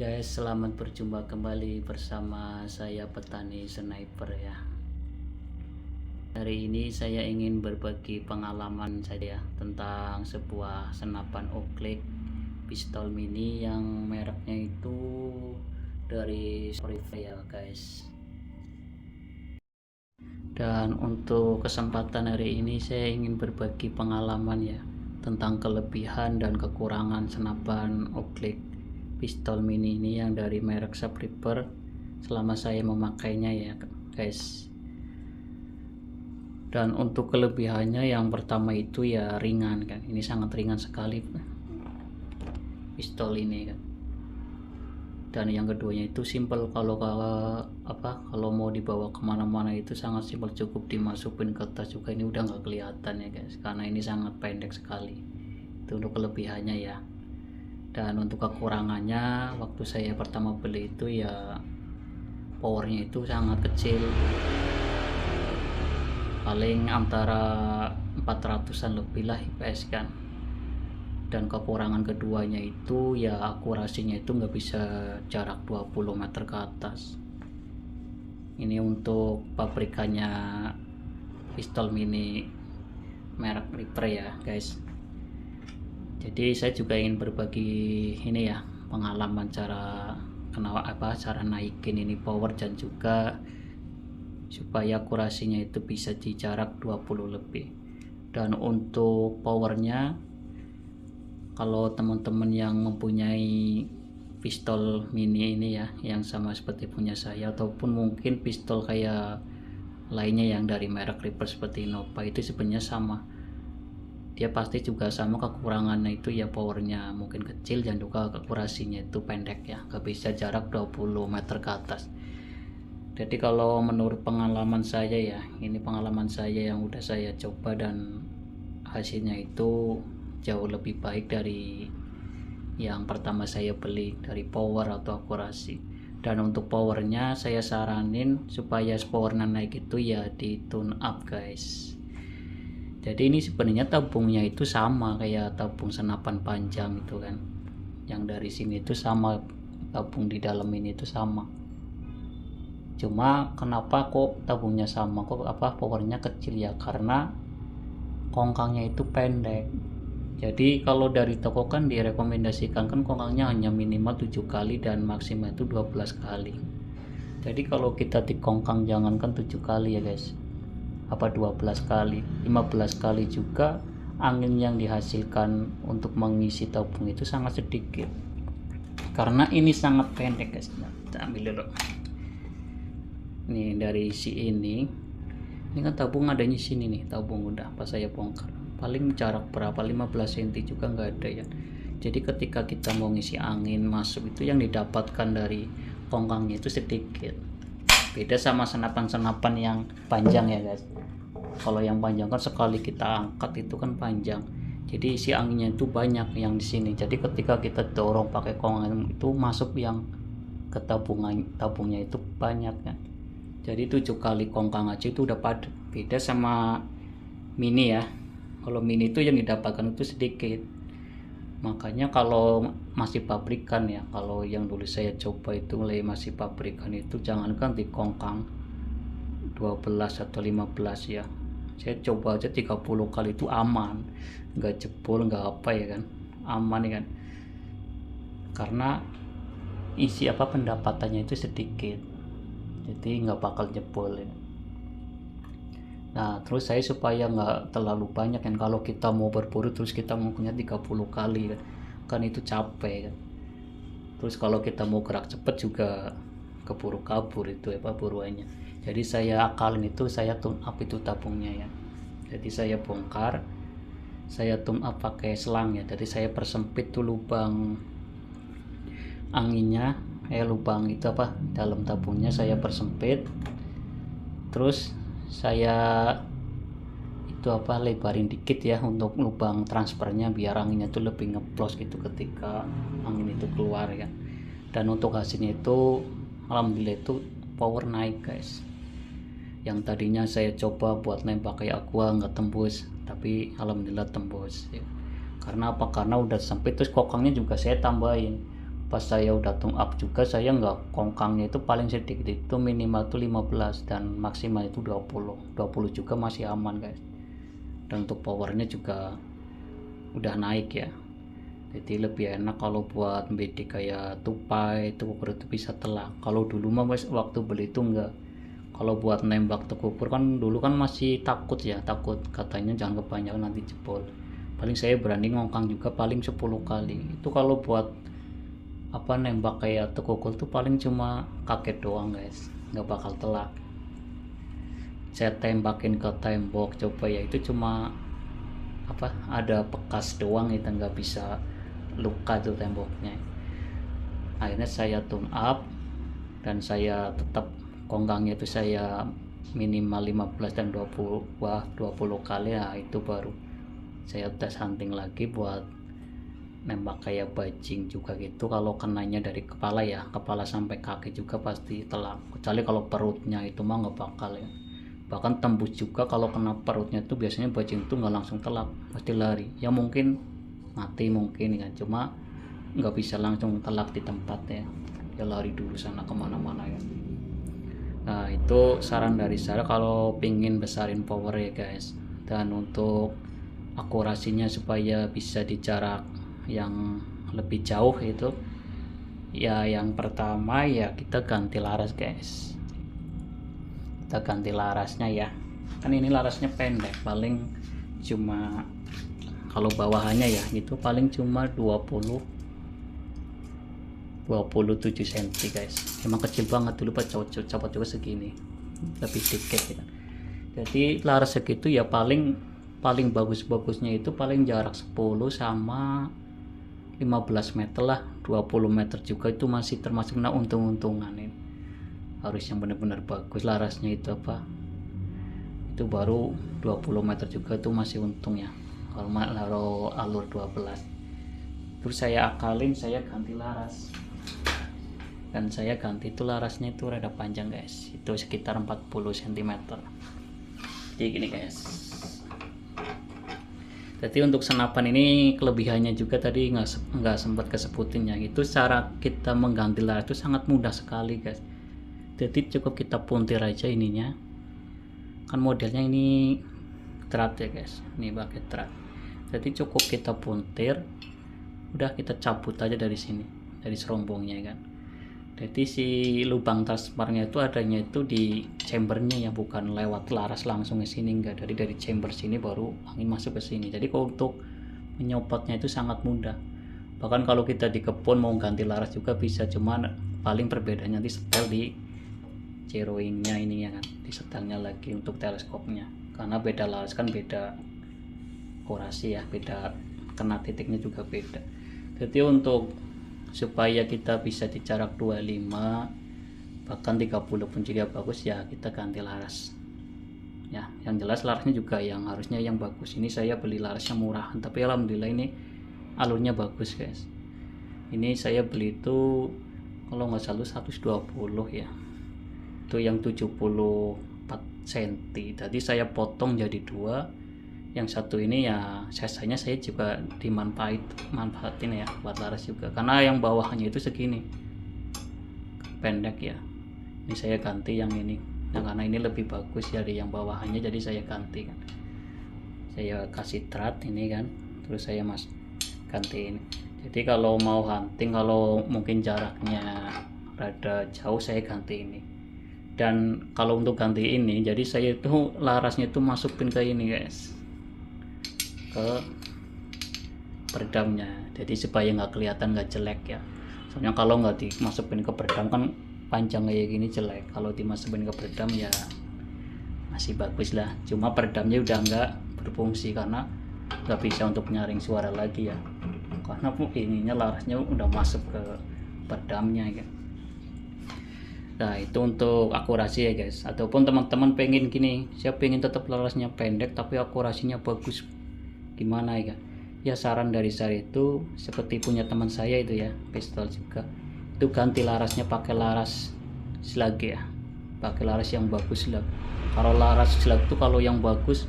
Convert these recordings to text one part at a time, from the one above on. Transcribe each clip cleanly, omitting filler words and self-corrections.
Guys, selamat berjumpa kembali bersama saya Petani Sniper ya. Hari ini saya ingin berbagi pengalaman saya tentang sebuah senapan Oakleek pistol mini yang mereknya itu dari Spotify ya guys. Dan untuk kesempatan hari ini saya ingin berbagi pengalaman ya tentang kelebihan dan kekurangan senapan Oakleek pistol mini ini yang dari merek Sniper selama saya memakainya ya guys. Dan untuk kelebihannya yang pertama itu ya ringan kan, ini sangat ringan sekali pistol ini kan. Dan yang keduanya itu simple, kalau mau dibawa kemana-mana itu sangat simpel, cukup dimasukin ke tas juga ini udah nggak kelihatan ya guys, karena ini sangat pendek sekali. Itu untuk kelebihannya ya. Dan untuk kekurangannya, waktu saya pertama beli itu ya powernya itu sangat kecil, paling antara 400an lebih lah IPS kan. Dan kekurangan keduanya itu ya akurasinya itu nggak bisa jarak 20 meter ke atas. Ini untuk pabrikannya pistol mini merek Reaper ya guys. Jadi saya juga ingin berbagi ini ya pengalaman cara cara naikin ini power dan juga supaya akurasinya itu bisa di jarak 20 lebih. Dan untuk powernya, kalau teman-teman yang mempunyai pistol mini ini ya yang sama seperti punya saya, ataupun mungkin pistol kayak lainnya yang dari merek Reaper seperti Nova, itu sebenarnya sama, dia pasti juga sama kekurangannya itu ya powernya mungkin kecil dan juga akurasinya itu pendek ya, gak bisa jarak 20 meter ke atas. Jadi kalau menurut pengalaman saya ya, ini pengalaman saya yang udah saya coba dan hasilnya itu jauh lebih baik dari yang pertama saya beli, dari power atau akurasi. Dan untuk powernya saya saranin supaya powernya naik itu ya di tune up guys. Jadi ini sebenarnya tabungnya itu sama kayak tabung senapan panjang itu kan, yang dari sini itu sama, tabung di dalam ini itu sama. Cuma kenapa kok tabungnya sama, kok powernya kecil ya, karena kongkangnya itu pendek. Jadi kalau dari toko kan direkomendasikan kan kongkangnya hanya minimal 7 kali dan maksimal itu 12 kali. Jadi kalau kita dikongkang jangankan 7 kali ya guys, 12 kali, 15 kali juga, angin yang dihasilkan untuk mengisi tabung itu sangat sedikit. Karena ini sangat pendek guys. Kita ambil dulu. Nih dari isi ini kan tabung adanya sini nih, tabung udah pas saya bongkar paling jarak berapa 15 cm juga nggak ada ya. Jadi ketika kita mau ngisi angin masuk itu yang didapatkan dari kongkangnya itu sedikit, beda sama senapan-senapan yang panjang ya guys. Kalau yang panjang kan sekali kita angkat itu kan panjang, jadi isi anginnya itu banyak yang di sini. Jadi ketika kita dorong pakai kongkang itu masuk yang ke tabungnya itu banyak kan. Jadi 7 kali kongkang aja itu udah padat, beda sama mini ya. Kalau mini itu yang didapatkan itu sedikit. Makanya kalau masih pabrikan ya, kalau yang dulu saya coba itu mulai masih pabrikan itu jangankan di kongkang 12 atau 15 ya, saya coba aja 30 kali itu aman, nggak jebol nggak apa ya kan, aman ya kan, karena isi pendapatannya itu sedikit, jadi nggak bakal jebol ya. Nah terus saya supaya nggak terlalu banyak kan, kalau kita mau berburu terus kita mau punya 30 kali kan itu capek kan. Terus kalau kita mau gerak cepet juga keburu kabur itu buruannya. Jadi saya akalin itu, saya tune up itu tabungnya ya. Jadi saya bongkar, saya tune up pakai selang ya. Jadi saya persempit tuh lubang anginnya, lubang itu dalam tabungnya saya persempit. Terus saya itu lebarin dikit ya untuk lubang transfernya biar anginnya tuh lebih ngeplos gitu ketika angin itu keluar ya. Dan untuk hasilnya itu alhamdulillah itu power naik guys. Yang tadinya saya coba buat nembak kayak aqua nggak tembus, tapi alhamdulillah tembus ya. Karena udah sempit, terus kokangnya juga saya tambahin pas saya udah tune up juga saya nggak, kongkangnya itu paling sedikit itu minimal tuh 15 dan maksimal itu 20 juga masih aman guys. Dan untuk powernya juga udah naik ya, jadi lebih enak kalau buat bidik kayak tupai tukur itu bisa telak. Kalau dulu mah waktu beli itu enggak, kalau buat nembak tukur kan dulu kan masih takut ya, takut katanya jangan kebanyakan nanti jebol. Paling saya berani ngongkang juga paling 10 kali itu. Kalau buat apa nembak kayak tukur tuh paling cuma kaget doang guys, nggak bakal telak. Saya tembakin ke tembok coba ya, itu cuma apa ada bekas doang, itu nggak bisa luka tuh temboknya. Akhirnya saya tune up dan saya tetap kongkangnya itu saya minimal 15 dan 20 kali. Nah itu baru saya tes hunting lagi buat nembak kayak bajing juga gitu. Kalau kenanya dari kepala ya, kepala sampai kaki juga pasti telak, kecuali kalau perutnya itu mah nggak bakal ya. Bahkan tembus juga kalau kena perutnya itu biasanya bajing itu nggak langsung telak, pasti lari ya, mungkin mati mungkin kan, cuma nggak bisa langsung telak di tempat ya, dia lari dulu sana kemana-mana ya. Nah itu saran dari saya kalau pingin besarin power ya guys. Dan untuk akurasinya supaya bisa di jarak yang lebih jauh itu ya, yang pertama ya kita ganti laras guys. Kita ganti larasnya ya, kan ini larasnya pendek, paling cuma kalau bawahannya ya itu paling cuma 27 cm guys, emang kecil banget. Dulu pas copot juga segini, lebih dikit gitu. Jadi laras segitu ya paling bagus-bagusnya itu paling jarak 10 sama 15 meter lah. 20 meter juga itu masih termasuk untung-untungan. Ini harus yang benar-benar bagus larasnya itu apa, itu baru 20 meter juga itu masih untung ya kalau alur 12. Terus saya akalin, saya ganti laras, dan saya ganti itu larasnya itu rada panjang guys, itu sekitar 40 cm. Jadi gini guys, jadi untuk senapan ini kelebihannya juga tadi nggak sempat kesebutin ya, itu cara kita mengganti laras itu sangat mudah sekali guys. Jadi cukup kita puntir aja ininya, kan modelnya ini drat ya guys, ini pakai drat. Jadi cukup kita puntir, udah kita cabut aja dari sini, dari serombongnya kan. Jadi si lubang transparnya itu adanya itu di chambernya ya, bukan lewat laras langsung ke sini, enggak, dari chamber sini baru angin masuk ke sini. Jadi kalau untuk menyopotnya itu sangat mudah. Bahkan kalau kita di kebun mau ganti laras juga bisa, cuman paling perbedaannya di setel di zeroingnya ini ya kan, di setelnya lagi untuk teleskopnya, karena beda laras kan beda akurasi ya, beda kena titiknya juga beda. Jadi untuk supaya kita bisa di jarak 25 bahkan 30 pun juga bagus ya, kita ganti laras ya. Yang jelas larasnya juga yang harusnya yang bagus. Ini saya beli larasnya murah, tapi alhamdulillah ini alurnya bagus guys. Ini saya beli itu kalau nggak salah 120 ya, itu yang 74 cm. Tadi saya potong jadi dua, yang satu ini ya sisanya saya juga manfaatin ya buat laras juga, karena yang bawahnya itu segini pendek ya. Ini saya ganti yang ini, nah karena ini lebih bagus dari yang bawahannya, jadi saya ganti kan, saya kasih drat ini kan, terus saya ganti ini. Jadi kalau mau hunting, kalau mungkin jaraknya rada jauh, saya ganti ini. Dan kalau untuk ganti ini, jadi saya itu larasnya itu masukin ke ini guys, ke peredamnya, jadi supaya nggak kelihatan, nggak jelek ya. Soalnya kalau nggak dimasukin ke peredam kan panjang kayak gini jelek, kalau dimasukin ke peredam ya masih bagus lah. Cuma peredamnya udah nggak berfungsi karena nggak bisa untuk nyaring suara lagi ya, karena ininya larasnya udah masuk ke peredamnya ya. Nah itu untuk akurasi ya guys. Ataupun teman-teman pengen gini, saya pengen tetap larasnya pendek tapi akurasinya bagus, gimana ya? Ya saran dari saya itu seperti punya teman saya itu ya, pistol juga, itu ganti larasnya pakai laras slag ya, pakai laras yang bagus slag. Kalau laras slag itu kalau yang bagus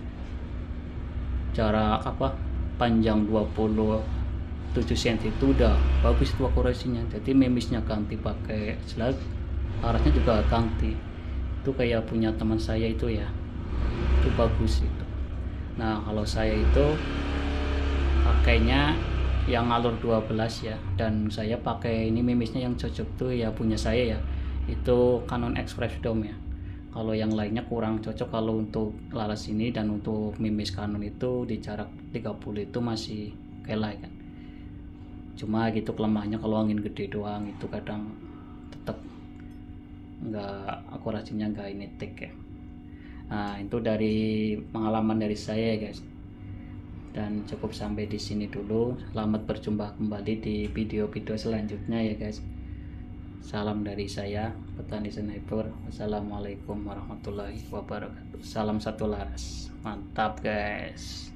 jarak apa panjang 20 7 cm itu udah bagus itu akurasinya. Jadi memisnya ganti pakai slug, larasnya juga ganti. Itu kayak punya teman saya itu ya, itu bagus itu. Nah kalau saya itu pakainya yang alur 12 ya, dan saya pakai ini memisnya yang cocok tuh ya punya saya ya, itu Canon Express Dome ya. Kalau yang lainnya kurang cocok kalau untuk laras ini, dan untuk mimis Canon itu di jarak 30 itu masih oke lah kan. Cuma gitu kelemahannya kalau angin gede doang itu kadang tetap nggak, akurasinya nggak ini tik ya. Nah itu dari pengalaman dari saya ya guys, dan cukup sampai di sini dulu. Selamat berjumpa kembali di video-video selanjutnya ya guys. Salam dari saya, petani sniper. Wassalamualaikum warahmatullahi wabarakatuh. Salam satu laras, mantap guys.